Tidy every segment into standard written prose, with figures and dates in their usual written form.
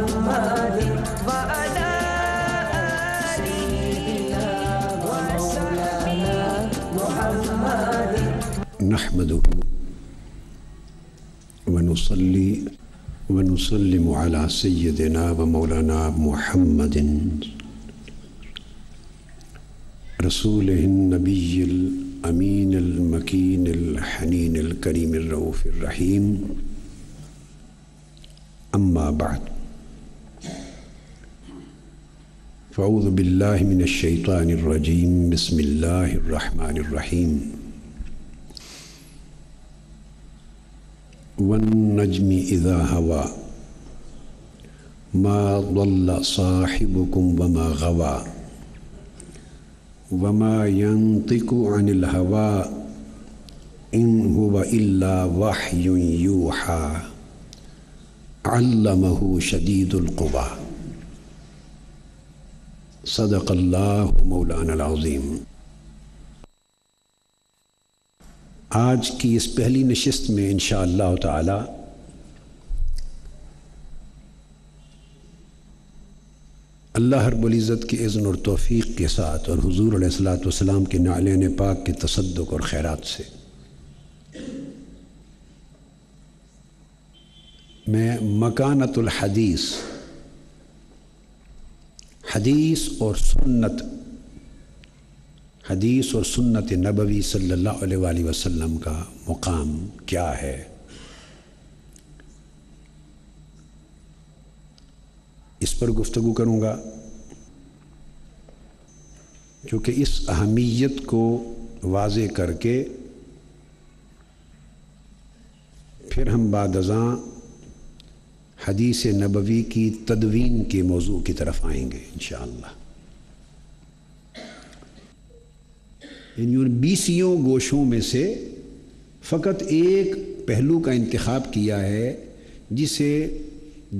محمد وعلى آله وصحبه محمد نحمده ونصلي ونسلم على سيدنا ومولانا محمد رسوله النبي الأمين المكين الحنين الكريم الرؤوف الرحيم أما بعد فأعوذ بالله من الشيطان الرجيم بسم الله الرحمن الرحيم والنجم إذا هوى ما ضل صاحبكم وما غوى وما ينطق عن الهوى إن هو إلا وحي يوحى علمه شديد القوى صدق الله مولانا العظيم۔ آج کی اس پہلی نشست میں انشاءاللہ تعالی اللہ رب العزت کی اذن اور توفیق کے ساتھ اور حضور علیہ الصلوۃ والسلام کے نعلین پاک کے تصدق اور خیرات سے میں مکانت الحدیث، حدیث اور سنت نبوی صلی اللہ علیہ وآلہ وسلم کا مقام کیا ہے، اس پر گفتگو کروں گا، کیونکہ اس اہمیت کو واضح کر کے پھر ہم بعد ازاں حدیث نبوی کی تدوین کے موضوع کی طرف آئیں گے انشاءاللہ۔ یعنی ان 20 گوشوں میں سے فقط ایک پہلو کا انتخاب کیا ہے جسے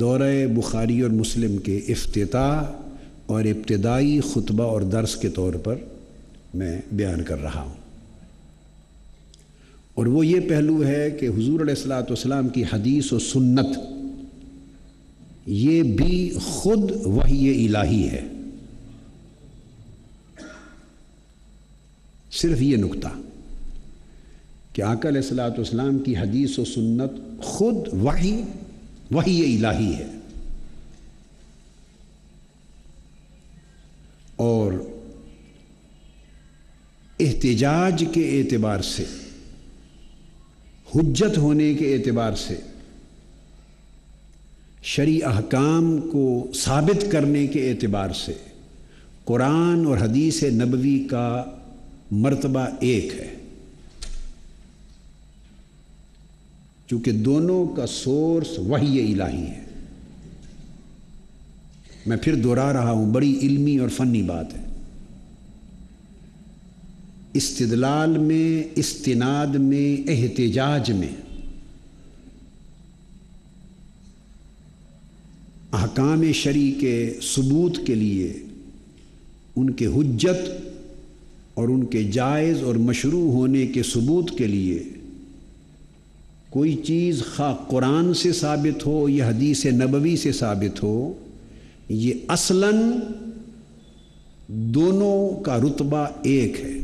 دورہ بخاری اور مسلم کے افتتاح اور ابتدائی خطبہ اور درس کے طور پر میں بیان کر رہا ہوں، اور وہ یہ پہلو ہے کہ حضور علیہ الصلوۃ والسلام کی حدیث و سنت یہ بھی خود وحی الہی ہے۔ صرف یہ نکتہ کہ آقا علیہ الصلوۃ والسلام کی حدیث و سنت خود وحی الہی ہے، اور احتجاج کے اعتبار سے، حجت ہونے کے اعتبار سے، شرعی احکام کو ثابت کرنے کے اعتبار سے قرآن اور حدیث نبوی کا مرتبہ ایک ہے، چونکہ دونوں کا سورس وحی الہی ہے۔ میں پھر دوہرا رہا ہوں، بڑی علمی اور فنی بات ہے۔ استدلال میں، استناد میں، احتجاج میں احکام شرعی کے ثبوت کے لیے، ان کے حجت اور ان کے جائز اور مشروع ہونے کے ثبوت کے لیے کوئی چیز خواہ قرآن سے ثابت ہو یا حدیث نبوی سے ثابت ہو، یہ اصلاً دونوں کا رتبہ ایک ہے،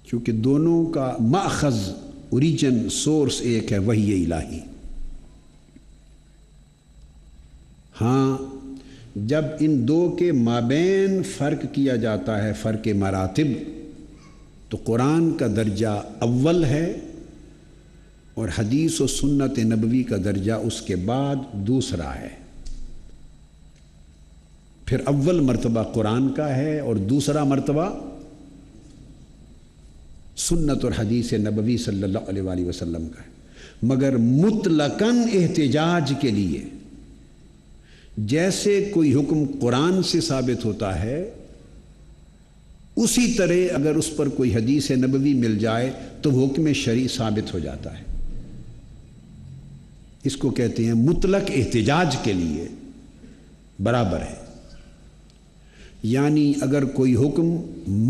کیونکہ دونوں کا ماخذ، اوریجن، سورس ایک ہے، وحی الہی۔ ہاں، جب ان دو کے مابین فرق کیا جاتا ہے، فرق مراتب، تو قرآن کا درجہ اول ہے اور حدیث و سنت نبوی کا درجہ اس کے بعد دوسرا ہے۔ پھر اول مرتبہ قرآن کا ہے اور دوسرا مرتبہ سنت اور حدیث نبوی صلی اللہ علیہ وآلہ وسلم کا ہے۔ مگر مطلقاً احتجاج کے لیے جیسے کوئی حکم قرآن سے ثابت ہوتا ہے، اسی طرح اگر اس پر کوئی حدیث نبوی مل جائے تو وہ حکم شرعی ثابت ہو جاتا ہے۔ اس کو کہتے ہیں مطلق احتجاج کے لیے برابر ہے۔ یعنی اگر کوئی حکم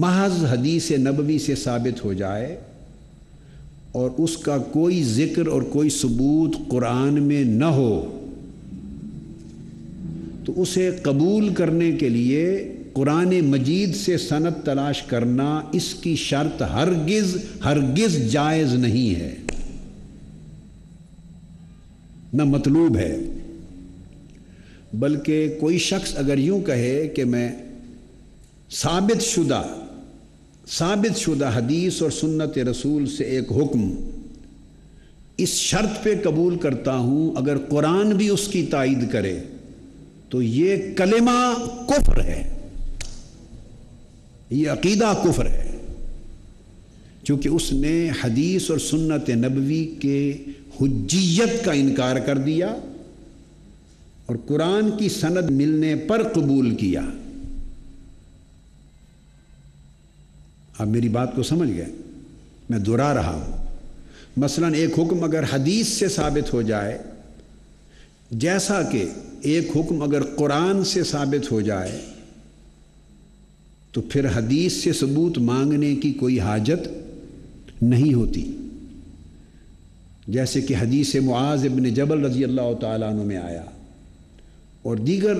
محض حدیث نبوی سے ثابت ہو جائے اور اس کا کوئی ذکر اور کوئی ثبوت قرآن میں نہ ہو، تو اسے قبول کرنے کے لیے قرآن مجید سے سند تلاش کرنا اس کی شرط ہرگز جائز نہیں ہے، نہ مطلوب ہے۔ بلکہ کوئی شخص اگر یوں کہے کہ میں ثابت شدہ حدیث اور سنت رسول سے ایک حکم اس شرط پہ قبول کرتا ہوں، اگر قرآن بھی اس کی تائید کرے تو یہ کلمہ کفر ہے، یہ عقیدہ کفر ہے، چونکہ اس نے حدیث اور سنت نبوی کے حجیت کا انکار کر دیا اور قرآن کی سند ملنے پر قبول کیا۔ آپ میری بات کو سمجھ گئے؟ میں دہرا رہا ہوں۔ مثلا ایک حکم اگر حدیث سے ثابت ہو جائے، جیسا کہ ایک حکم اگر قرآن سے ثابت ہو جائے، تو پھر حدیث سے ثبوت مانگنے کی کوئی حاجت نہیں ہوتی۔ جیسے کہ حدیث معاذ ابن جبل رضی اللہ تعالیٰ عنہ میں آیا اور دیگر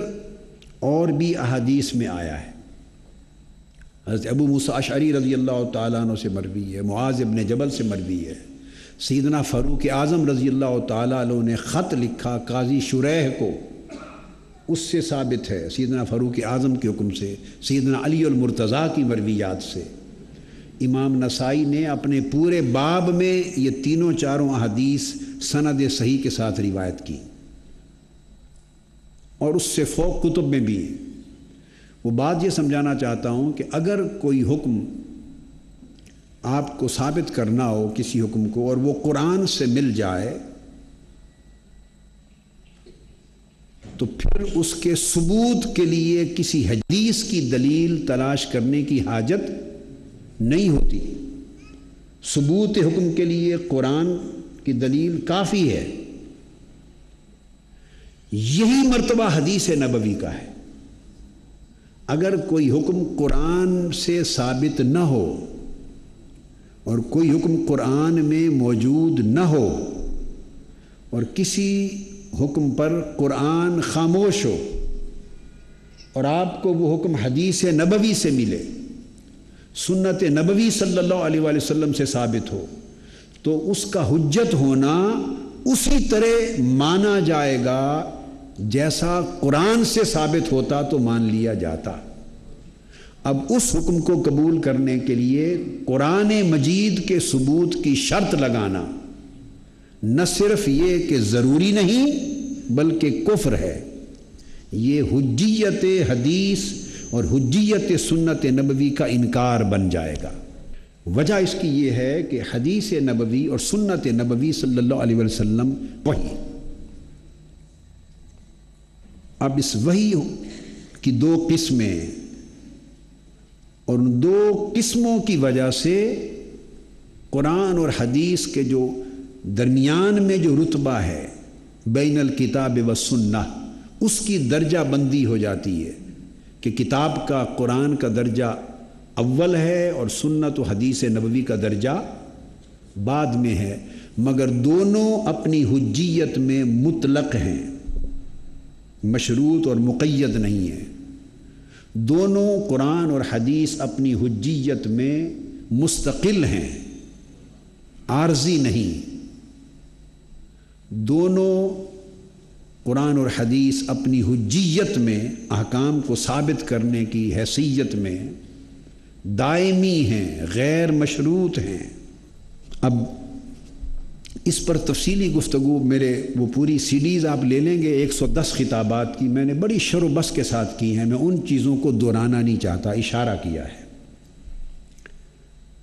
اور بھی احادیث میں آیا ہے۔ حضرت ابو موسیٰ اشعری رضی اللہ تعالیٰ عنہ سے مروی ہے، معاذ ابن جبل سے مروی ہے۔ سیدنا فاروق اعظم رضی اللہ تعالیٰ عنہ نے خط لکھا قاضی شریح کو، اس سے ثابت ہے، سیدنا فاروق اعظم کے حکم سے، سیدنا علی المرتضیٰ کی مرویات سے۔ امام نسائی نے اپنے پورے باب میں یہ تینوں چاروں احادیث سند صحیح کے ساتھ روایت کی، اور اس سے فوق کتب میں بھی ہیں۔ وہ بات یہ سمجھانا چاہتا ہوں کہ اگر کوئی حکم آپ کو ثابت کرنا ہو کسی حکم کو اور وہ قرآن سے مل جائے، تو پھر اس کے ثبوت کے لیے کسی حدیث کی دلیل تلاش کرنے کی حاجت نہیں ہوتی۔ ثبوت حکم کے لیے قرآن کی دلیل کافی ہے۔ یہی مرتبہ حدیث نبوی کا ہے۔ اگر کوئی حکم قرآن سے ثابت نہ ہو اور کوئی حکم قرآن میں موجود نہ ہو اور کسی حکم پر قرآن خاموش ہو اور آپ کو وہ حکم حدیث نبوی سے ملے، سنت نبوی صلی اللہ علیہ وآلہ وسلم سے ثابت ہو، تو اس کا حجت ہونا اسی طرح مانا جائے گا جیسا قرآن سے ثابت ہوتا تو مان لیا جاتا۔ اب اس حکم کو قبول کرنے کے لیے قرآن مجید کے ثبوت کی شرط لگانا نہ صرف یہ کہ ضروری نہیں بلکہ کفر ہے۔ یہ حجیت حدیث اور حجیت سنت نبوی کا انکار بن جائے گا۔ وجہ اس کی یہ ہے کہ حدیث نبوی اور سنت نبوی صلی اللہ علیہ وسلم وحی۔ اب اس وحی کی دو قسمیں، اور ان دو قسموں کی وجہ سے قرآن اور حدیث کے جو درمیان میں جو رتبہ ہے بین الکتاب والسنہ، اس کی درجہ بندی ہو جاتی ہے کہ کتاب کا قرآن کا درجہ اول ہے اور سنت و حدیث نبوی کا درجہ بعد میں ہے، مگر دونوں اپنی حجیت میں مطلق ہیں، مشروط اور مقید نہیں ہیں۔ دونوں قرآن اور حدیث اپنی حجیت میں مستقل ہیں، عارضی نہیں۔ دونوں قرآن اور حدیث اپنی حجیت میں احکام کو ثابت کرنے کی حیثیت میں دائمی ہیں، غیر مشروط ہیں۔ اب اس پر تفصیلی گفتگو میرے وہ پوری سیریز آپ لے لیں گے 110 خطابات کی، میں نے بڑی شر و بس کے ساتھ کی ہیں، میں ان چیزوں کو دہرانا نہیں چاہتا، اشارہ کیا ہے۔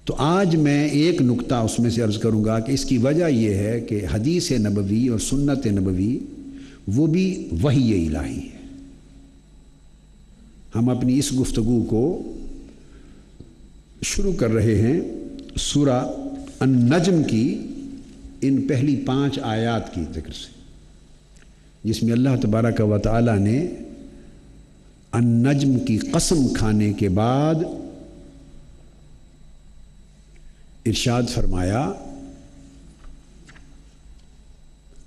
تو آج میں ایک نقطہ اس میں سے عرض کروں گا کہ اس کی وجہ یہ ہے کہ حدیث نبوی اور سنت نبوی وہ بھی وحی الہی ہے۔ ہم اپنی اس گفتگو کو شروع کر رہے ہیں سورہ النجم کی ان پہلی 5 آیات کی ذکر سے، جس میں اللہ تبارک و تعالی نے النجم کی قسم کھانے کے بعد ارشاد فرمایا،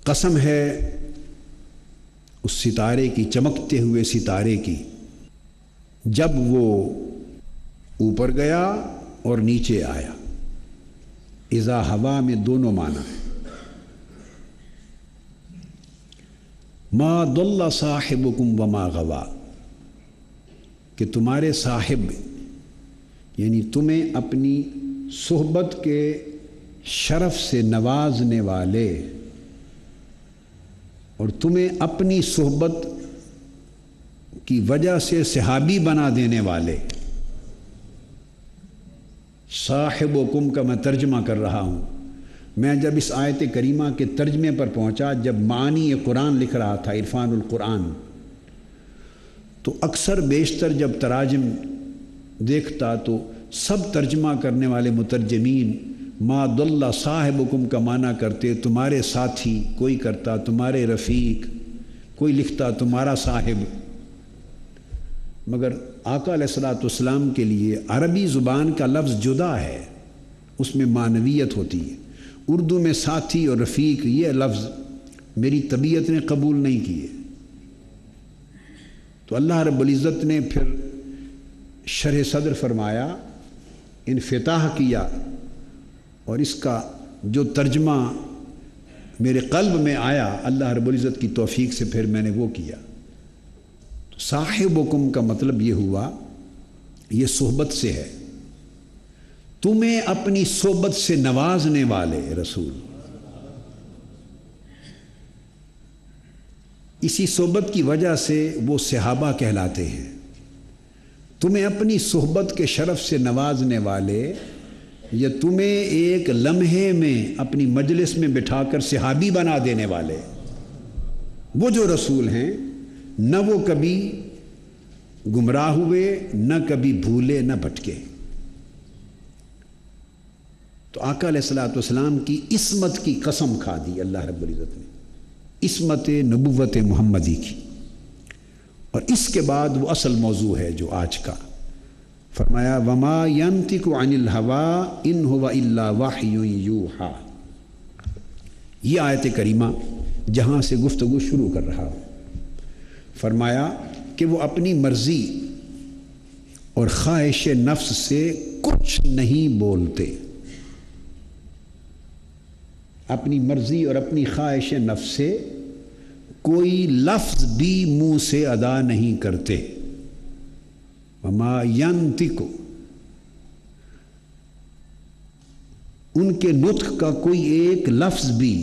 قسم ہے اس ستارے کی، چمکتے ہوئے ستارے کی، جب وہ اوپر گیا اور نیچے آیا۔ اذا ہوا میں دونوں معنی ہے۔ ما ضل صاحبکم وما غوا، کہ تمہارے صاحب یعنی تمہیں اپنی صحبت کے شرف سے نوازنے والے اور تمہیں اپنی صحبت کی وجہ سے صحابی بنا دینے والے، صاحبکم کا میں ترجمہ کر رہا ہوں۔ میں جب اس آیت کریمہ کے ترجمے پر پہنچا، جب معانی قرآن لکھ رہا تھا عرفان القرآن، تو اکثر بیشتر جب تراجم دیکھتا تو سب ترجمہ کرنے والے مترجمین ما ضل صاحبکم کا معنی کرتے تمہارے ساتھی، کوئی کرتا تمہارے رفیق، کوئی لکھتا تمہارا صاحب۔ مگر آقا علیہ الصلوۃ والسلام کے لیے عربی زبان کا لفظ جدا ہے، اس میں معنویت ہوتی ہے۔ اردو میں ساتھی اور رفیق یہ لفظ میری طبیعت نے قبول نہیں کیے، تو اللہ رب العزت نے پھر شرح صدر فرمایا، انفتاح کیا، اور اس کا جو ترجمہ میرے قلب میں آیا اللہ رب العزت کی توفیق سے پھر میں نے وہ کیا۔ تو صاحبکم کا مطلب یہ ہوا، یہ صحبت سے ہے، تمہیں اپنی صحبت سے نوازنے والے رسول، اسی صحبت کی وجہ سے وہ صحابہ کہلاتے ہیں۔ تمہیں اپنی صحبت کے شرف سے نوازنے والے، یا تمہیں ایک لمحے میں اپنی مجلس میں بٹھا کر صحابی بنا دینے والے، وہ جو رسول ہیں نہ وہ کبھی گمراہ ہوئے، نہ کبھی بھولے، نہ بھٹکے۔ تو آقا علیہ الصلوۃ والسلام کی عصمت کی قسم کھا دی اللہ رب العزت نے، عصمت نبوت محمدی کی۔ اور اس کے بعد وہ اصل موضوع ہے جو آج کا، فرمایا وما ينطق عن الهوى ان هو الا وحی یوحی۔ یہ آیت کریمہ جہاں سے گفتگو شروع کر رہا ہوں، فرمایا کہ وہ اپنی مرضی اور خواہش نفس سے کچھ نہیں بولتے، اپنی مرضی اور اپنی خواہش نفس سے کوئی لفظ بھی منہ سے ادا نہیں کرتے۔ وما ينطق، ان کے نطق کا کوئی ایک لفظ بھی،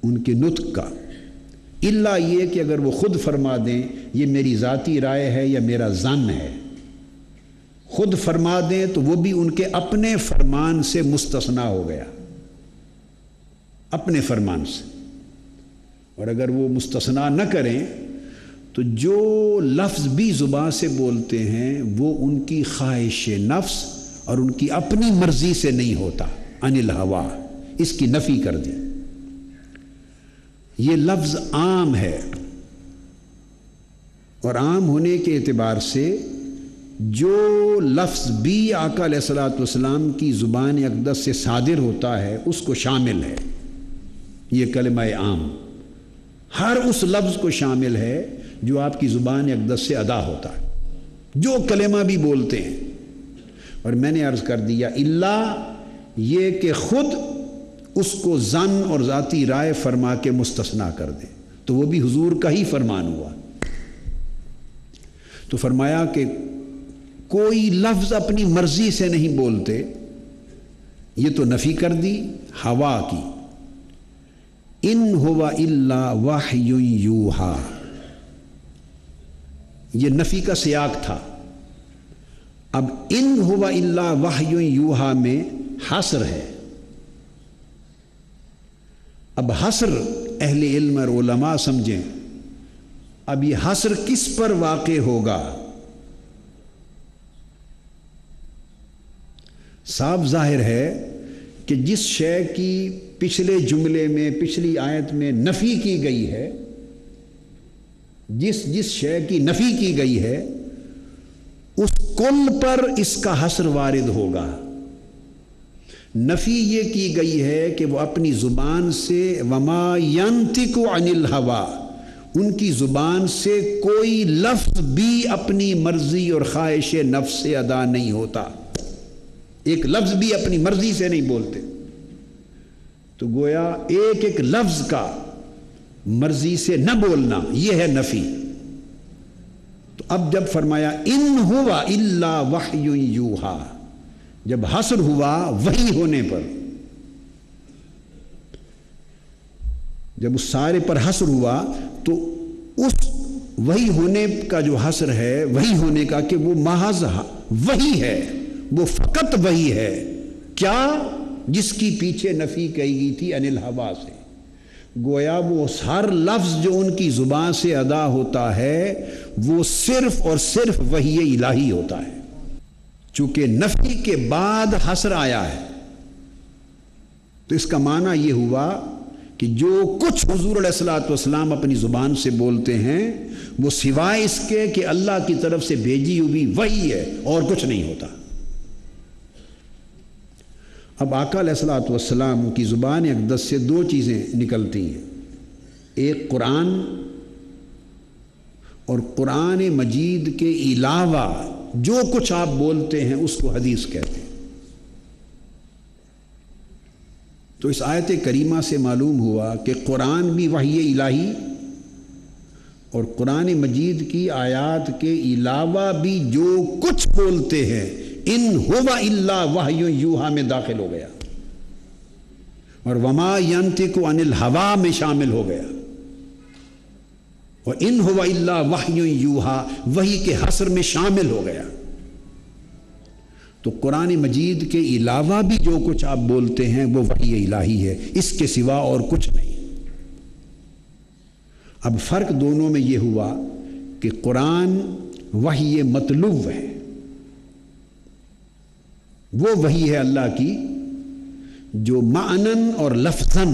ان کے نطق کا، الا یہ کہ اگر وہ خود فرما دیں یہ میری ذاتی رائے ہے یا میرا ظن ہے، خود فرما دیں تو وہ بھی ان کے اپنے فرمان سے مستثنا ہو گیا، اپنے فرمان سے۔ اور اگر وہ مستثنا نہ کریں تو جو لفظ بھی زبان سے بولتے ہیں وہ ان کی خواہش نفس اور ان کی اپنی مرضی سے نہیں ہوتا، عن الہوا، اس کی نفی کر دی۔ یہ لفظ عام ہے، اور عام ہونے کے اعتبار سے جو لفظ بھی آقا علیہ الصلوۃ والسلام کی زبان اقدس سے صادر ہوتا ہے اس کو شامل ہے۔ یہ کلمہ عام ہر اس لفظ کو شامل ہے جو آپ کی زبان اقدس سے ادا ہوتا ہے، جو کلمہ بھی بولتے ہیں۔ اور میں نے عرض کر دیا اللہ یہ کہ خود اس کو ظن اور ذاتی رائے فرما کے مستثنا کر دے، تو وہ بھی حضور کا ہی فرمان ہوا۔ تو فرمایا کہ کوئی لفظ اپنی مرضی سے نہیں بولتے، یہ تو نفی کر دی ہوا کی۔ ان ہوا الا وحی یوحی، یہ نفی کا سیاق تھا۔ اب ان ہوا الا وحی یوحی میں حصر ہے۔ اب حصر اہل علم اور علماء سمجھیں، اب یہ حصر کس پر واقع ہوگا؟ صاف ظاہر ہے کہ جس شے کی پچھلے جملے میں، پچھلی آیت میں نفی کی گئی ہے، جس شے کی نفی کی گئی ہے اس کل پر اس کا حصر وارد ہوگا۔ نفی یہ کی گئی ہے کہ وہ اپنی زبان سے وما ينطق عن الهوى، ان کی زبان سے کوئی لفظ بھی اپنی مرضی اور خواہش نفس سے ادا نہیں ہوتا، ایک لفظ بھی اپنی مرضی سے نہیں بولتے۔ تو گویا ایک ایک لفظ کا مرضی سے نہ بولنا یہ ہے نفی۔ تو اب جب فرمایا ان ہوا الا وحی یوحا، جب حصر ہوا وحی ہونے پر، جب اس سارے پر حصر ہوا تو اس وحی ہونے کا جو حصر ہے وحی ہونے کا کہ وہ محض وحی ہے، وہ فقط وحی ہے، کیا؟ جس کی پیچھے نفی کہی گئی تھی عن الہوا سے۔ گویا وہ ہر لفظ جو ان کی زبان سے ادا ہوتا ہے وہ صرف اور صرف وحی الہی ہوتا ہے۔ چونکہ نفی کے بعد حصر آیا ہے تو اس کا معنی یہ ہوا کہ جو کچھ حضور علیہ الصلوۃ والسلام اپنی زبان سے بولتے ہیں وہ سوائے اس کے کہ اللہ کی طرف سے بھیجی ہوئی وحی ہے اور کچھ نہیں ہوتا۔ اب آقا علیہ الصلوۃ والسلام کی زبان اقدس سے دو چیزیں نکلتی ہیں، ایک قرآن اور قرآن مجید کے علاوہ جو کچھ آپ بولتے ہیں اس کو حدیث کہتے ہیں۔ تو اس آیت کریمہ سے معلوم ہوا کہ قرآن بھی وحی الہی اور قرآن مجید کی آیات کے علاوہ بھی جو کچھ بولتے ہیں ان ہوا الا وحی یوحا میں داخل ہو گیا، اور وما ینطق عن الہوا میں شامل ہو گیا، اور ان ہوا الا وحی یوحا وحی کے حصر میں شامل ہو گیا۔ تو قرآن مجید کے علاوہ بھی جو کچھ آپ بولتے ہیں وہ وحی الہی ہے، اس کے سوا اور کچھ نہیں۔ اب فرق دونوں میں یہ ہوا کہ قرآن وحی مطلوب ہے، وہ وحی ہے اللہ کی جو معنن اور لفظن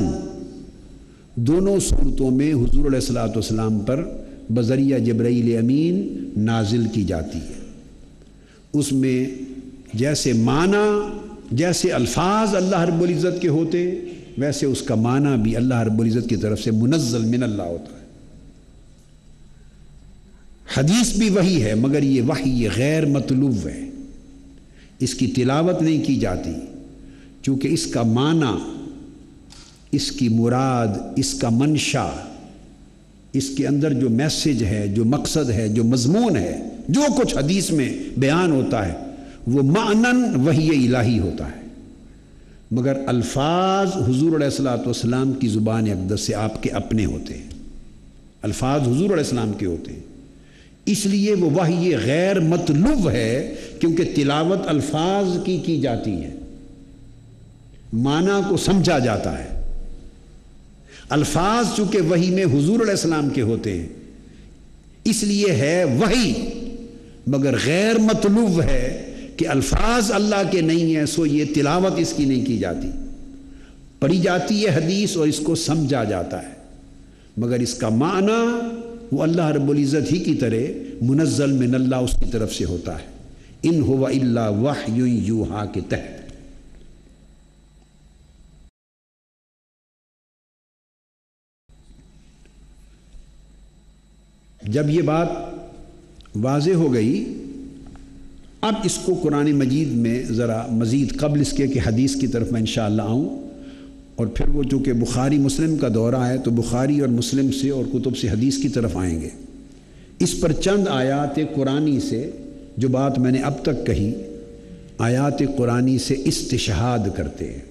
دونوں صورتوں میں حضور علیہ الصلوۃ والسلام پر بذریعہ جبرائیل امین نازل کی جاتی ہے۔ اس میں جیسے معنی، جیسے الفاظ اللہ رب العزت کے ہوتے ویسے اس کا معنی بھی اللہ رب العزت کی طرف سے منزل من اللہ ہوتا ہے۔ حدیث بھی وحی ہے مگر یہ وحی غیر مطلوب ہے، اس کی تلاوت نہیں کی جاتی چونکہ اس کا معنی، اس کی مراد، اس کا منشا، اس کے اندر جو میسج ہے، جو مقصد ہے، جو مضمون ہے، جو کچھ حدیث میں بیان ہوتا ہے وہ معنن وحی الہی ہوتا ہے، مگر الفاظ حضور علیہ الصلوۃ والسلام کی زبان اقدس سے آپ کے اپنے ہوتے ہیں، الفاظ حضور علیہ السلام کے ہوتے ہیں، اس لیے وہ وحی غیر مطلوب ہے کیونکہ تلاوت الفاظ کی جاتی ہے، معنی کو سمجھا جاتا ہے۔ الفاظ چونکہ وحی میں حضور علیہ السلام کے ہوتے ہیں اس لیے ہے وحی، مگر غیر مطلوب ہے کہ الفاظ اللہ کے نہیں ہیں، سو یہ تلاوت اس کی نہیں کی جاتی، پڑھی جاتی ہے حدیث اور اس کو سمجھا جاتا ہے، مگر اس کا معنی وہ اللہ رب العزت ہی کی طرح منزل من اللہ اس کی طرف سے ہوتا ہے، ان ہوا الا وحی یوحا کے تحت۔ جب یہ بات واضح ہو گئی اب اس کو قرآن مجید میں ذرا مزید قبل اس کے کہ حدیث کی طرف میں انشاءاللہ آؤں، اور پھر وہ چونکہ بخاری مسلم کا دورہ ہے تو بخاری اور مسلم سے اور کتب سے حدیث کی طرف آئیں گے۔ اس پر چند آیات قرآنی سے جو بات میں نے اب تک کہی، آیات قرآنی سے استشہاد کرتے ہیں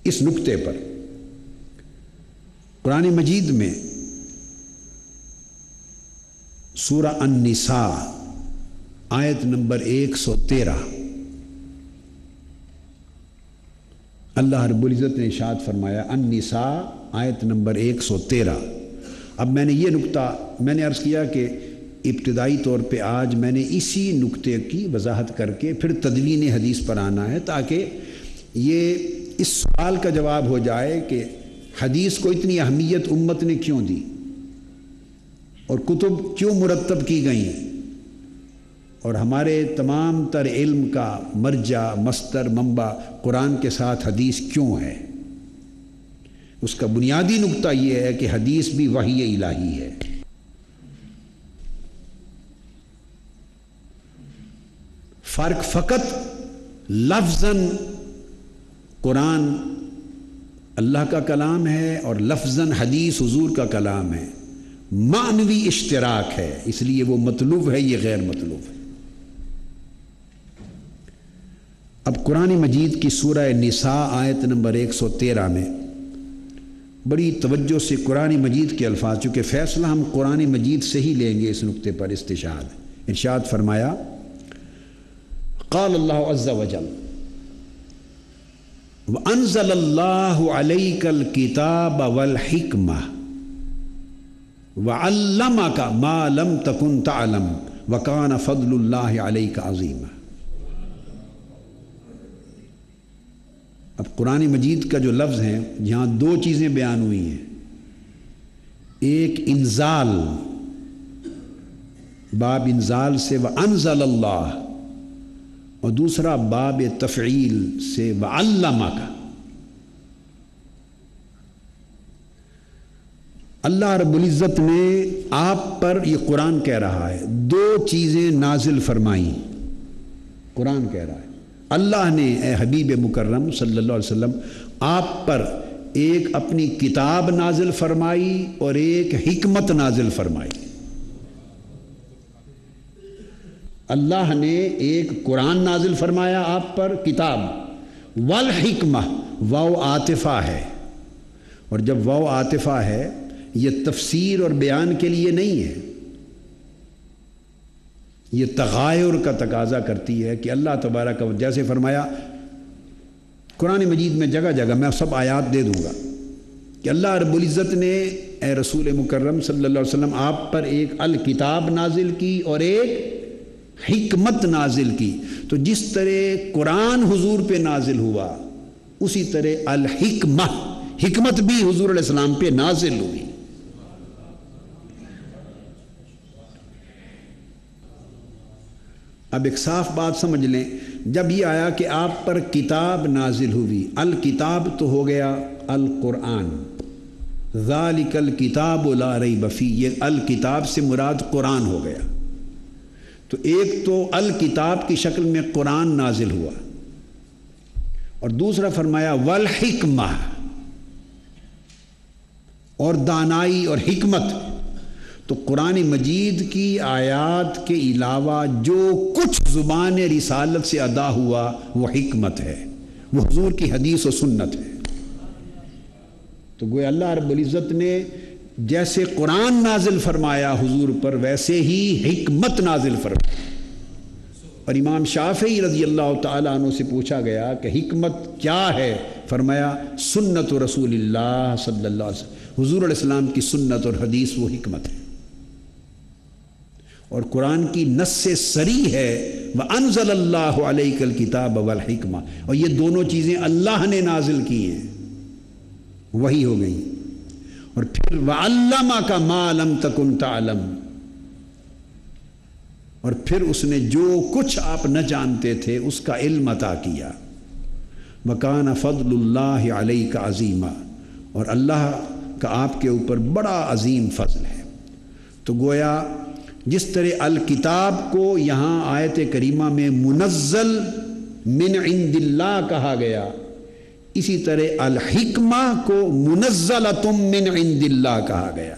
اس نقطے پر۔ قرآن مجید میں سورہ النساء آیت نمبر 113 اللہ رب العزت نے ارشاد فرمایا، النساء آیت نمبر 113۔ اب میں نے یہ نقطہ میں نے عرض کیا کہ ابتدائی طور پہ آج میں نے اسی نقطے کی وضاحت کر کے پھر تدوین حدیث پر آنا ہے تاکہ یہ اس سوال کا جواب ہو جائے کہ حدیث کو اتنی اہمیت امت نے کیوں دی اور کتب کیوں مرتب کی گئیں، اور ہمارے تمام تر علم کا مرجع، مصدر، منبع قرآن کے ساتھ حدیث کیوں ہے۔ اس کا بنیادی نقطہ یہ ہے کہ حدیث بھی وحی الہی ہے۔ فرق فقط لفظاً قرآن اللہ کا کلام ہے اور لفظاً حدیث حضور کا کلام ہے، معنوی اشتراک ہے، اس لیے وہ مطلوب ہے، یہ غیر مطلوب ہے۔ اب قرآن مجید کی سورہ نساء آیت نمبر 113 میں بڑی توجہ سے قرآن مجید کے الفاظ، چونکہ فیصلہ ہم قرآن مجید سے ہی لیں گے، اس نقطے پر استشہاد۔ ارشاد فرمایا، قال اللہ عز وجل وَأَنزَلَ اللَّهُ عَلَيْكَ الْكِتَابَ وَالْحِكْمَةَ وَعَلَّمَكَ مَا لَمْ تَكُنْ تَعْلَمْ وَكَانَ فَضْلُ اللَّهِ عَلَيْكَ عَظِيمًا۔ اب قرآن مجید کا جو لفظ ہے، یہاں دو چیزیں بیان ہوئی ہیں، ایک انزال، باب انزال سے وَأَنزَلَ اللَّهُ، اور دوسرا باب تفعیل سے وَعَلَّمَكَ۔ اللہ رب العزت نے آپ پر، یہ قرآن کہہ رہا ہے، دو چیزیں نازل فرمائیں۔ قرآن کہہ رہا ہے اللہ نے اے حبیب مکرم صلی اللہ علیہ وسلم آپ پر ایک اپنی کتاب نازل فرمائی اور ایک حکمت نازل فرمائی۔ اللہ نے ایک قرآن نازل فرمایا آپ پر، کتاب، والحکمہ، واو عاطفہ ہے، اور جب واو عاطفہ ہے یہ تفسیر اور بیان کے لیے نہیں ہے، یہ تغایر کا تقاضا کرتی ہے کہ اللہ تبارک و جیسے فرمایا قرآن مجید میں جگہ جگہ، میں سب آیات دے دوں گا، کہ اللہ رب العزت نے اے رسول مکرم صلی اللہ علیہ وسلم آپ پر ایک الکتاب نازل کی اور ایک حکمت نازل کی۔ تو جس طرح قرآن حضور پہ نازل ہوا، اسی طرح الحکمہ، حکمت بھی حضور علیہ السلام پہ نازل ہوئی۔ اب ایک صاف بات سمجھ لیں، جب یہ آیا کہ آپ پر کتاب نازل ہوئی، الکتاب تو ہو گیا القرآن، ذالک الکتاب لا ریب فیہ، یہ الکتاب سے مراد قرآن ہو گیا۔ تو ایک تو الکتاب کی شکل میں قرآن نازل ہوا، اور دوسرا فرمایا والحکمہ، اور دانائی اور حکمت۔ تو قرآن مجید کی آیات کے علاوہ جو کچھ زبان رسالت سے ادا ہوا وہ حکمت ہے، وہ حضور کی حدیث و سنت ہے۔ تو گویا اللہ رب العزت نے جیسے قرآن نازل فرمایا حضور پر، ویسے ہی حکمت نازل فرمایا۔ اور امام شافعی رضی اللہ تعالیٰ عنہ سے پوچھا گیا کہ حکمت کیا ہے؟ فرمایا سنت رسول اللہ صلی اللہ علیہ وسلم، حضور علیہ السلام کی سنت اور حدیث وہ حکمت ہے۔ اور قرآن کی نص صریح ہے وَأَنزَلَ اللَّهُ عَلَيْكَ الْكِتَابَ وَالْحِكْمَةَ، اور یہ دونوں چیزیں اللہ نے نازل کی ہیں، وہی ہو گئی۔ اور پھر وَعَلَّمَكَ مَا لَمْ تَكُنْ تَعْلَمْ، اور پھر اس نے جو کچھ آپ نہ جانتے تھے اس کا علم عطا کیا۔ وَكَانَ فَضْلُ اللَّهِ عَلَيْكَ عَظِيمًا، اور اللہ کا آپ کے اوپر بڑا عظیم فضل ہے۔ تو گویا جس طرح الکتاب کو یہاں آیت کریمہ میں منزل من عند اللہ کہا گیا، اسی طرح الحکمہ کو منزلۃ من عند اللہ کہا گیا۔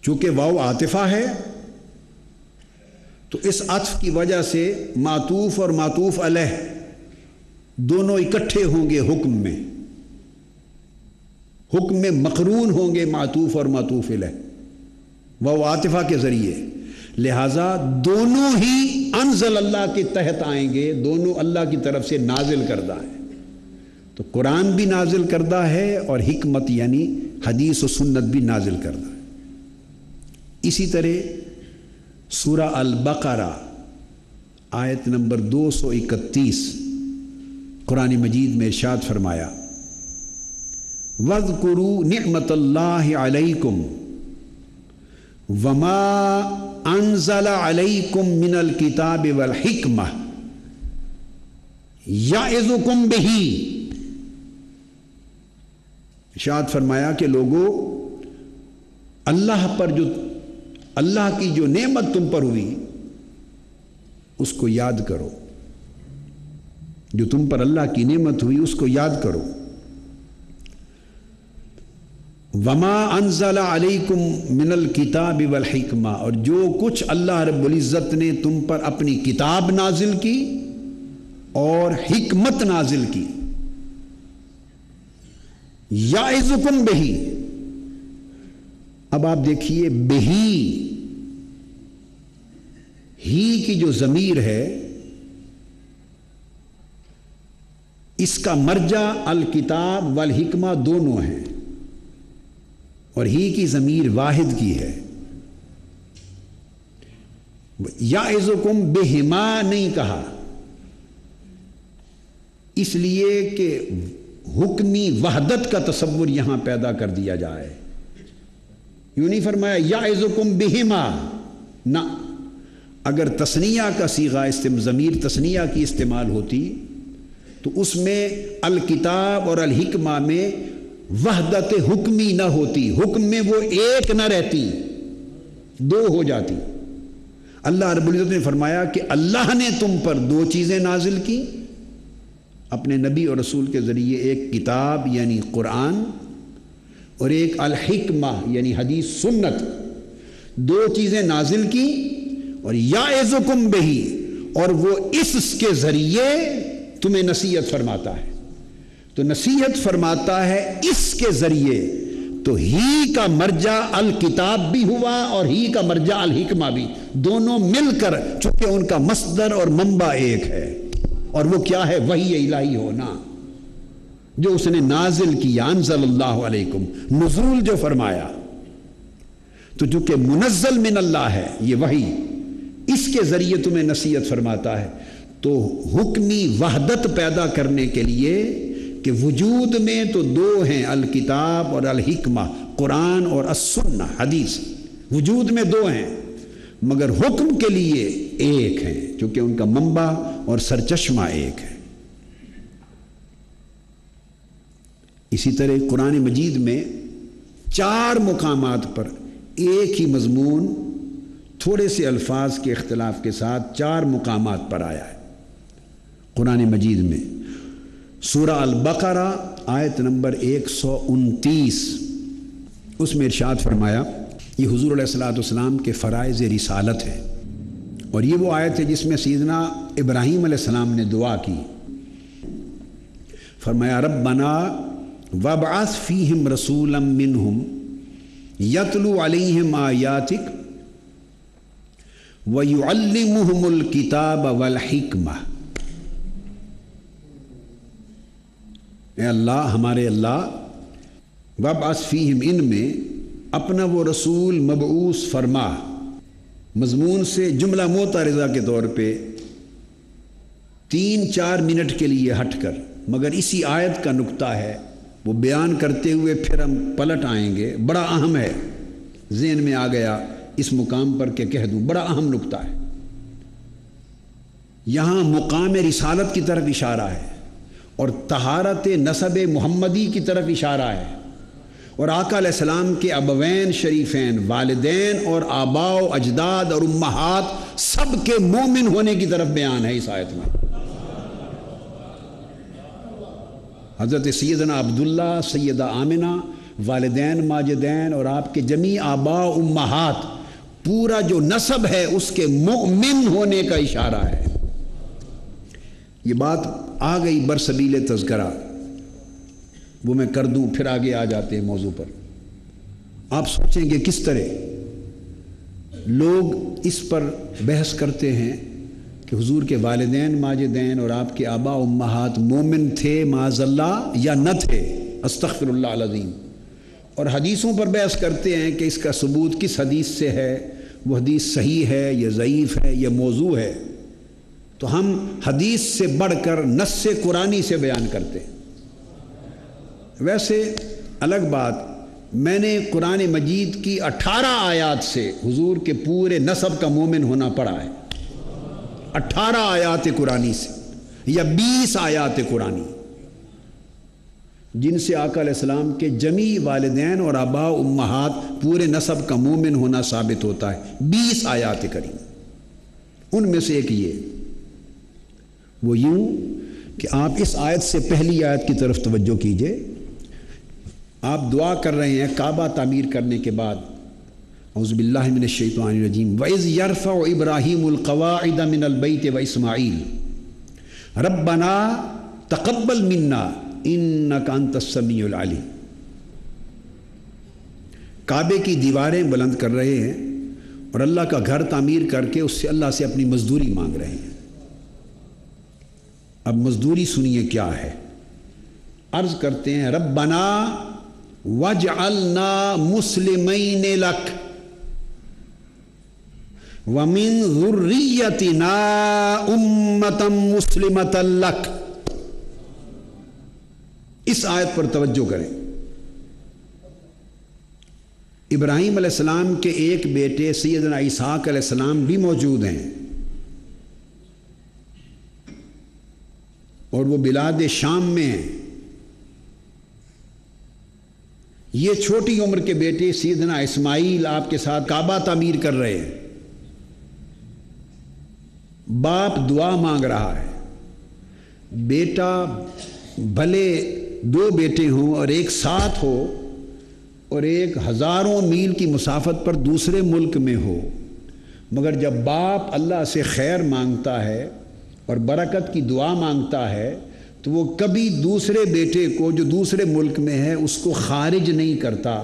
چونکہ واو عاطفہ ہے تو اس عطف کی وجہ سے معطوف اور معطوف علیہ دونوں اکٹھے ہوں گے حکم میں، حکم میں مقرون ہوں گے معطوف اور معطوف علیہ واو عاطفہ کے ذریعے، لہٰذا دونوں ہی انزل اللہ کے تحت آئیں گے، دونوں اللہ کی طرف سے نازل کردہ ہیں۔ تو قرآن بھی نازل کردہ ہے اور حکمت یعنی حدیث و سنت بھی نازل کردہ ہے۔ اسی طرح سورہ البقرہ آیت نمبر 231 قرآن مجید میں ارشاد فرمایا وَاذْكُرُوا نِعْمَةَ اللَّهِ عَلَيْكُمْ وَمَا أَنزَلَ عَلَيْكُمْ مِنَ الْكِتَابِ وَالْحِكْمَةِ يَعِظُكُمْ بِهِ ارشاد فرمایا کہ لوگوں، اللہ پر جو اللہ کی جو نعمت تم پر ہوئی اس کو یاد کرو، جو تم پر اللہ کی نعمت ہوئی اس کو یاد کرو۔ وما انزل علیکم من الکتاب والحکمہ، اور جو کچھ اللہ رب العزت نے تم پر اپنی کتاب نازل کی اور حکمت نازل کی۔ یعظکم بہی، اب آپ دیکھیے بہی، ہی کی جو ضمیر ہے اس کا مرجع الکتاب والحکمہ دونوں ہیں، اور ہی کی ضمیر واحد کی ہے۔ یعظکم بہما نہیں کہا، اس لیے کہ حکمی وحدت کا تصور یہاں پیدا کر دیا جائے۔ یوں نہیں فرمایا یعظکم بہما، نہ، اگر تثنیہ کا صیغہ ضمیر تثنیہ کی استعمال ہوتی تو اس میں الکتاب اور الحکمہ میں وحدت حکمی نہ ہوتی، حکم میں وہ ایک نہ رہتی، دو ہو جاتی۔ اللہ رب العزت نے فرمایا کہ اللہ نے تم پر دو چیزیں نازل کی اپنے نبی اور رسول کے ذریعے، ایک کتاب یعنی قرآن اور ایک الحکمہ یعنی حدیث سنت، دو چیزیں نازل کی، اور یعظکم بہی، اور وہ اس کے ذریعے تمہیں نصیحت فرماتا ہے۔ تو نصیحت فرماتا ہے اس کے ذریعے، تو ہی کا مرجع الکتاب بھی ہوا اور ہی کا مرجع الحکمہ بھی، دونوں مل کر، چونکہ ان کا مصدر اور منبع ایک ہے، اور وہ کیا ہے؟ وحی الہی ہونا، جو اس نے نازل کیا، انزل اللہ علیکم، نزول جو فرمایا، تو چونکہ منزل من اللہ ہے یہ وحی، اس کے ذریعے تمہیں نصیحت فرماتا ہے۔ تو حکمی وحدت پیدا کرنے کے لیے کہ وجود میں تو دو ہیں، الکتاب اور الحکمہ، قرآن اور السنہ حدیث، وجود میں دو ہیں مگر حکم کے لیے ایک ہیں، چونکہ ان کا منبع اور سرچشمہ ایک ہے۔ اسی طرح قرآن مجید میں 4 مقامات پر ایک ہی مضمون تھوڑے سے الفاظ کے اختلاف کے ساتھ 4 مقامات پر آیا ہے قرآن مجید میں۔ سورہ البقرہ آیت نمبر 129، اس میں ارشاد فرمایا، یہ حضور علیہ الصلوۃ والسلام کے فرائض رسالت ہے، اور یہ وہ آیت ہے جس میں سیدنا ابراہیم علیہ السلام نے دعا کی، فرمایا ربنا وابعث فیہم رسولا منہم یتلو علیہم آیاتک وَيُعَلِّمُهُمُ الْكِتَابَ وَالْحِكْمَةَ۔ اے اللہ، ہمارے اللہ، وَابْعَثْ فِيهِمْ، ان میں اپنا وہ رسول مبعوث فرما، مضمون سے جملہ معترضہ کے طور پہ 3-4 منٹ کے لیے ہٹ کر، مگر اسی آیت کا نقطہ ہے، وہ بیان کرتے ہوئے پھر ہم پلٹ آئیں گے، بڑا اہم ہے، ذہن میں آ گیا اس مقام پر کہ کہہ دوں، بڑا اہم نقطہ ہے۔ یہاں مقام رسالت کی طرف اشارہ ہے اور طہارت نسب محمدی کی طرف اشارہ ہے، اور آقا علیہ السلام کے ابوین شریفین، والدین اور آباء و اجداد اور امہات سب کے مومن ہونے کی طرف بیان ہے اس آیت میں۔ حضرت سیدنا عبداللہ، سیدہ آمنہ، والدین ماجدین اور آپ کے جمیع آباء و امہات، پورا جو نسب ہے اس کے مؤمن ہونے کا اشارہ ہے۔ یہ بات آ گئی برسبیل تذکرہ، وہ میں کر دوں پھر آگے آ جاتے ہیں موضوع پر۔ آپ سوچیں گے کس طرح لوگ اس پر بحث کرتے ہیں کہ حضور کے والدین ماجدین اور آپ کے آباء و امہات مومن تھے معاذ اللہ یا نہ تھے، استغفر اللہ العظیم، اور حدیثوں پر بحث کرتے ہیں کہ اس کا ثبوت کس حدیث سے ہے، وہ حدیث صحیح ہے یا ضعیف ہے یا موضوع ہے، تو ہم حدیث سے بڑھ کر نص قرآنی سے بیان کرتے ہیں۔ ویسے الگ بات، میں نے قرآن مجید کی 18 آیات سے حضور کے پورے نسب کا مومن ہونا پڑا ہے، 18 آیات قرآنی سے یا 20 آیات قرآنی، جن سے آقا علیہ السلام کے جمی والدین اور آباء و امہات پورے نسب کا مومن ہونا ثابت ہوتا ہے، 20 آیات کریم، ان میں سے ایک یہ، وہ یوں کہ آپ اس آیت سے پہلی آیت کی طرف توجہ کیجئے۔ آپ دعا کر رہے ہیں کعبہ تعمیر کرنے کے بعد، اعوذ باللہ من الشیطان الرجیم، وَإِذْ يَرْفَعُ إِبْرَاهِيمُ الْقَوَاعِدَ مِنَ الْبَيْتِ وَإِسْمَاعِيلُ رَبَّنَا تَقَبَّلْ مِنَّا إِنَّكَ أَنْتَ السَّمِيعُ الْعَلِيمُ۔ کعبے کی دیواریں بلند کر رہے ہیں اور اللہ کا گھر تعمیر کر کے اس سے اللہ سے اپنی مزدوری مانگ رہے ہیں۔ اب مزدوری سنیے کیا ہے، عرض کرتے ہیں ربنا وجعلنا مسلمین لک ومن ذریتنا امتا مسلمتا لک۔ اس آیت پر توجہ کریں۔ ابراہیم علیہ السلام کے ایک بیٹے سیدنا اسحاق علیہ السلام بھی موجود ہیں، اور وہ بلاد شام میں ہیں۔ یہ چھوٹی عمر کے بیٹے سیدنا اسماعیل آپ کے ساتھ کعبہ تعمیر کر رہے ہیں۔ باپ دعا مانگ رہا ہے، بیٹا بھلے 2 بیٹے ہوں اور ایک ساتھ ہو اور ایک ہزاروں میل کی مسافت پر دوسرے ملک میں ہو، مگر جب باپ اللہ سے خیر مانگتا ہے اور برکت کی دعا مانگتا ہے تو وہ کبھی دوسرے بیٹے کو جو دوسرے ملک میں ہے اس کو خارج نہیں کرتا،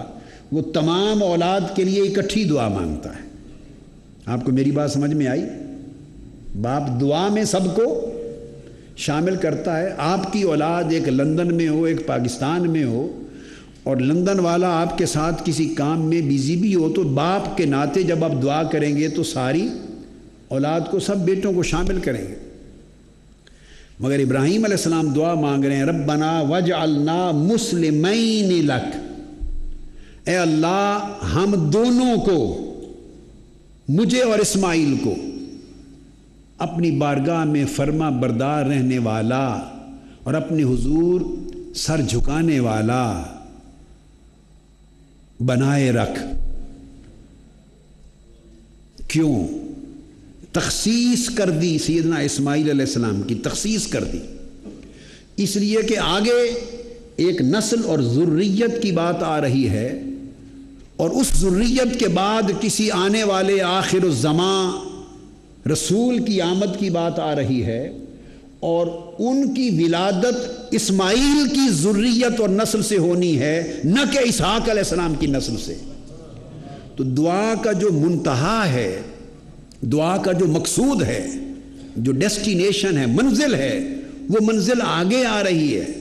وہ تمام اولاد کے لیے اکٹھی دعا مانگتا ہے۔ آپ کو میری بات سمجھ میں آئی؟ باپ دعا میں سب کو شامل کرتا ہے۔ آپ کی اولاد ایک لندن میں ہو، ایک پاکستان میں ہو، اور لندن والا آپ کے ساتھ کسی کام میں بیزی بھی ہو، تو باپ کے ناطے جب آپ دعا کریں گے تو ساری اولاد کو، سب بیٹوں کو شامل کریں گے۔ مگر ابراہیم علیہ السلام دعا مانگ رہے ہیں ربنا وجعلنا مسلمین لک، اے اللہ ہم دونوں کو، مجھے اور اسماعیل کو، اپنی بارگاہ میں فرما بردار رہنے والا اور اپنے حضور سر جھکانے والا بنائے رکھ۔ کیوں؟ تخصیص کر دی سیدنا اسماعیل علیہ السلام کی، تخصیص کر دی، اس لیے کہ آگے ایک نسل اور ذریت کی بات آ رہی ہے، اور اس ذریت کے بعد کسی آنے والے آخر الزمان رسول کی آمد کی بات آ رہی ہے، اور ان کی ولادت اسماعیل کی ذریت اور نسل سے ہونی ہے، نہ کہ اسحاق علیہ السلام کی نسل سے۔ تو دعا کا جو منتہا ہے، دعا کا جو مقصود ہے، جو ڈیسٹینیشن ہے، منزل ہے، وہ منزل آگے آ رہی ہے۔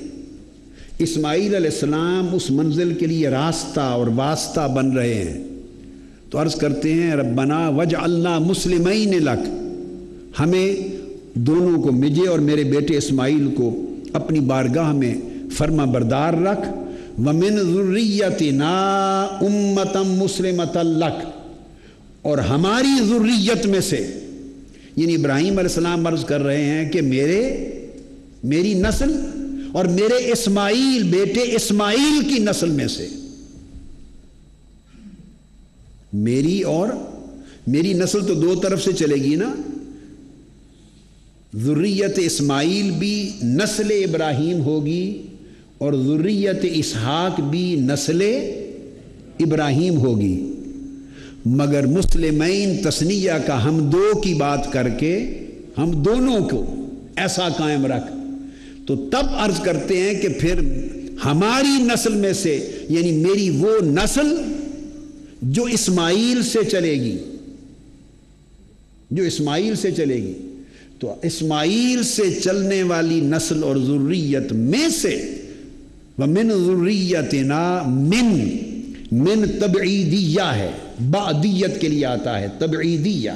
اسماعیل علیہ السلام اس منزل کے لیے راستہ اور واسطہ بن رہے ہیں۔ تو عرض کرتے ہیں ربنا وجعلنا مسلمین لک، ہمیں دونوں کو، مجھے اور میرے بیٹے اسماعیل کو، اپنی بارگاہ میں فرما بردار رکھ، ومن ذریتنا امتا مسلمتا لک، اور ہماری ذریت میں سے، یعنی ابراہیم علیہ السلام عرض کر رہے ہیں کہ میری نسل اور میرے اسماعیل بیٹے اسماعیل کی نسل میں سے، میری نسل تو 2 طرف سے چلے گی نا، ذریت اسماعیل بھی نسل ابراہیم ہوگی اور ذریت اسحاق بھی نسل ابراہیم ہوگی، مگر مسلمین تثنیہ کا ہم 2 کی بات کر کے ہم دونوں کو ایسا قائم رکھ۔ تو تب عرض کرتے ہیں کہ پھر ہماری نسل میں سے، یعنی میری وہ نسل جو اسماعیل سے چلے گی، تو اسماعیل سے چلنے والی نسل اور ذریت میں سے، وَمِن ذُرِّيَّتِنَا من تبعیدیہ ہے، بعدیت کے لیے آتا ہے، تبعیدیہ۔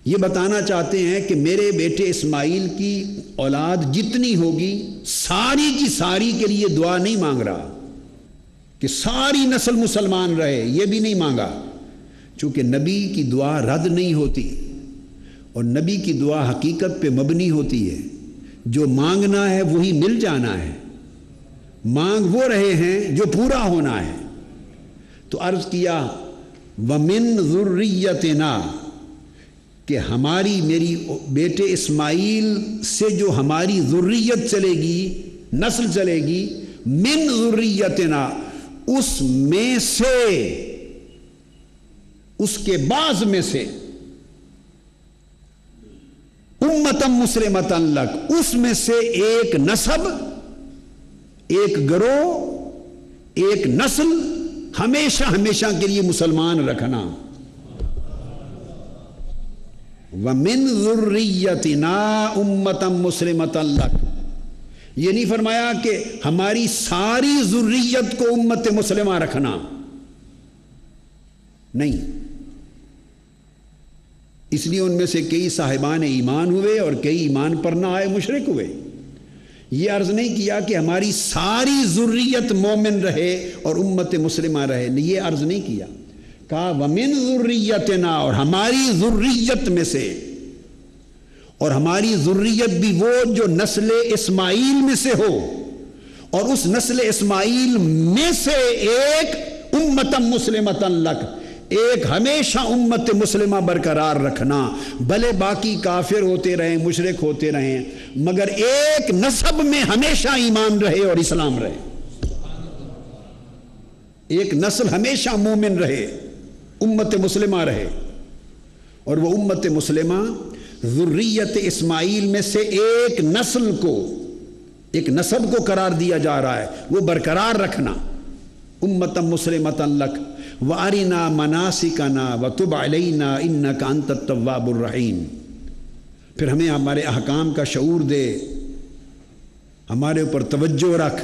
یہ بتانا چاہتے ہیں کہ میرے بیٹے اسماعیل کی اولاد جتنی ہوگی ساری کی ساری کے لیے دعا نہیں مانگ رہا کہ ساری نسل مسلمان رہے، یہ بھی نہیں مانگا، چونکہ نبی کی دعا رد نہیں ہوتی، اور نبی کی دعا حقیقت پہ مبنی ہوتی ہے۔ جو مانگنا ہے وہی مل جانا ہے، مانگ وہ رہے ہیں جو پورا ہونا ہے۔ تو عرض کیا وَمِن ذُرِّيَّتِنَا، کہ ہماری میری بیٹے اسماعیل سے جو ہماری ذریت چلے گی، نسل چلے گی، من ذریتنا، اس میں سے، اس کے بعض میں سے، امتم مسلمتن لک، اس میں سے ایک نسب، ایک گروہ، ایک نسل ہمیشہ ہمیشہ کے لیے مسلمان رکھنا۔ وَمِن ذُرِّيَّتِنَا أُمَّةً مُسْلِمَةً لَكَ، یہ نہیں فرمایا کہ ہماری ساری ذریت کو امت مسلمہ رکھنا، نہیں۔ اس لیے ان میں سے کئی صاحبان ایمان ہوئے اور کئی ایمان پر نہ آئے مشرک ہوئے۔ یہ عرض نہیں کیا کہ ہماری ساری ذریت مومن رہے اور امت مسلمہ رہے، یہ عرض نہیں کیا، کہا وَمِن ذُرِّيَّتِنَا، اور ہماری ذریت میں سے، اور ہماری ذریت بھی وہ جو نسل اسماعیل میں سے ہو، اور اس نسل اسماعیل میں سے ایک امتم مسلمتن لک، ایک ہمیشہ امت مسلمہ برقرار رکھنا، بھلے باقی کافر ہوتے رہیں، مشرک ہوتے رہیں، مگر ایک نسب میں ہمیشہ ایمان رہے اور اسلام رہے، ایک نسل ہمیشہ مومن رہے، امت مسلمہ رہے۔ اور وہ امت مسلمہ ذریت اسماعیل میں سے ایک نسل کو، ایک نسب کو قرار دیا جا رہا ہے، وہ برقرار رکھنا۔ امتا مسلمتا لک وارنا مناسکنا وتب علینا انک انت التواب الرحیم۔ پھر ہمیں ہمارے احکام کا شعور دے، ہمارے اوپر توجہ رکھ،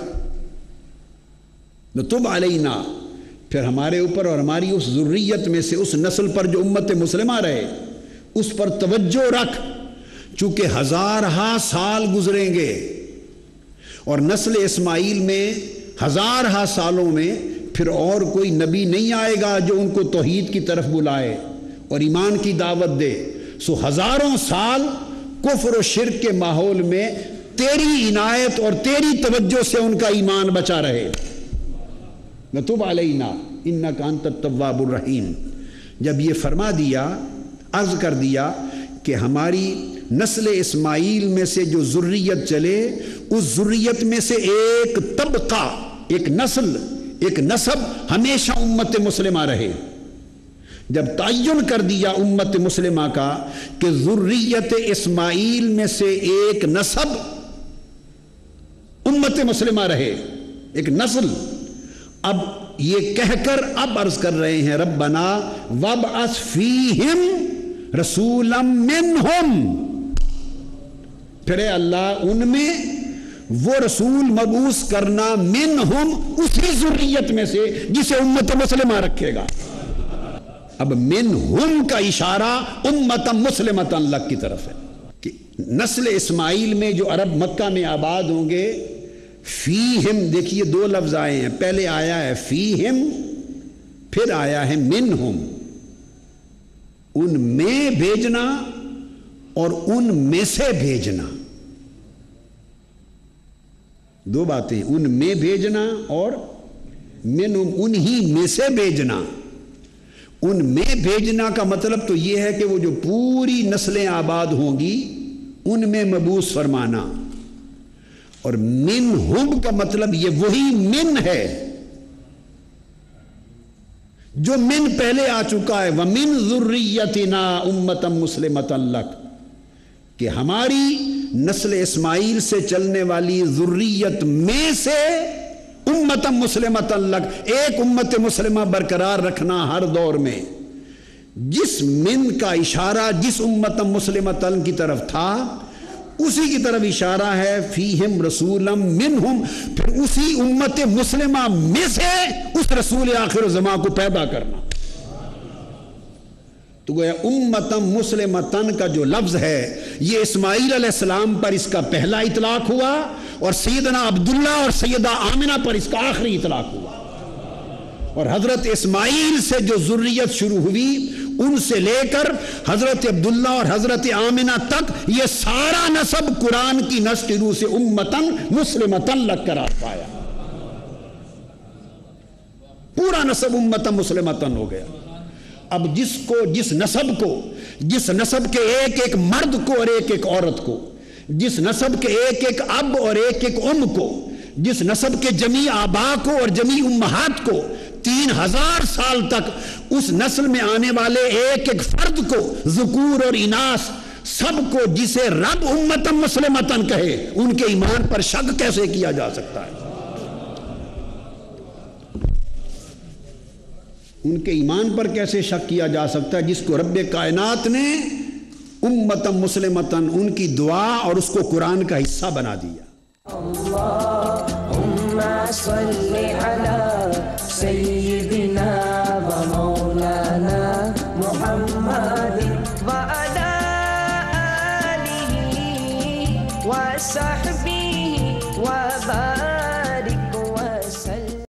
وتب علینا، پھر ہمارے اوپر اور ہماری اس ذریت میں سے، اس نسل پر جو امت مسلمہ رہے، اس پر توجہ رکھ، چونکہ ہزارہا سال گزریں گے اور نسل اسماعیل میں ہزارہا سالوں میں پھر اور کوئی نبی نہیں آئے گا جو ان کو توحید کی طرف بلائے اور ایمان کی دعوت دے۔ سو ہزاروں سال کفر و شرک کے ماحول میں تیری عنایت اور تیری توجہ سے ان کا ایمان بچا رہے۔ وَتُبْ عَلَيْنَا إِنَّكَ أَنْتَ التَّوَّابُ الرَّحِيمُ۔ جب یہ فرما دیا، عرض کر دیا کہ ہماری نسل اسماعیل میں سے جو ذریت چلے، اس ذریت میں سے ایک طبقہ، ایک نسل، ایک نسب ہمیشہ امت مسلمہ رہے۔ جب تعین کر دیا امت مسلمہ کا کہ ذریت اسماعیل میں سے ایک نسب امت مسلمہ رہے، ایک نسل، اب یہ کہہ کر اب عرض کر رہے ہیں ربنا وابعث فیہم رسولا منہم، پھر اے اللہ ان میں وہ رسول مبعوث کرنا، منہم، اسی ذریت میں سے جسے امت مسلمہ رکھے گا۔ اب منہم کا اشارہ امت مسلمۃ لک کی طرف ہے کہ نسل اسماعیل میں جو عرب مکہ میں آباد ہوں گے، فیہم، دیکھیے دو لفظ آئے ہیں، پہلے آیا ہے فیہم، پھر آیا ہے منہم، ان میں بھیجنا اور ان میں سے بھیجنا، دو باتیں، ان میں بھیجنا اور منہم، انہی میں سے بھیجنا۔ ان میں بھیجنا کا مطلب تو یہ ہے کہ وہ جو پوری نسلیں آباد ہوں گی ان میں مبعوث فرمانا، اور منہم کا مطلب یہ وہی من ہے جو من پہلے آ چکا ہے، وَمِن ذُرِّيَّتِنَا أُمَّةً مُسْلِمَةً لَكَ، کہ ہماری نسل اسماعیل سے چلنے والی ذریت میں سے امت مسلمۃ لک، ایک امت مسلمہ برقرار رکھنا ہر دور میں۔ جس من کا اشارہ جس امت مسلمۃ کی طرف تھا اسی کی طرف اشارہ ہے فیہم رسولا منہم، پھر اسی امت مسلمہ میں سے اس رسول آخر الزمان کو پیدا کرنا۔ تو گویا امتم مسلمتن کا جو لفظ ہے یہ اسماعیل علیہ السلام پر اس کا پہلا اطلاق ہوا، اور سیدنا عبداللہ اور سیدہ آمنہ پر اس کا آخری اطلاق ہوا، اور حضرت اسماعیل سے جو ذریت شروع ہوئی ان سے لے کر حضرت عبداللہ اور حضرت آمنہ تک یہ سارا نسب قرآن کی نص کی روح سے امتن مسلمتن لگ کر آ پایا. پورا نسب امتن مسلمتن ہو گیا. اب جس نسب کے ایک ایک مرد کو اور ایک ایک عورت کو، جس نسب کے ایک ایک اب اور ایک ایک ام کو، جس نسب کے جمیع آبا کو اور جمیع امہات کو 3000 سال تک اس نسل میں آنے والے ایک ایک فرد کو، ذکور اور اناث سب کو، جسے رب امتن مسلمتن کہے، ان کے ایمان پر شک کیسے کیا جا سکتا ہے؟ ان کے ایمان پر کیسے شک کیا جا سکتا ہے جس کو رب کائنات نے امتن مسلمتن ان کی دعا اور اس کو قرآن کا حصہ بنا دیا. اللہم صل علی سیدنا و مولانا محمد وعلی آلہ و صحبہ و بارک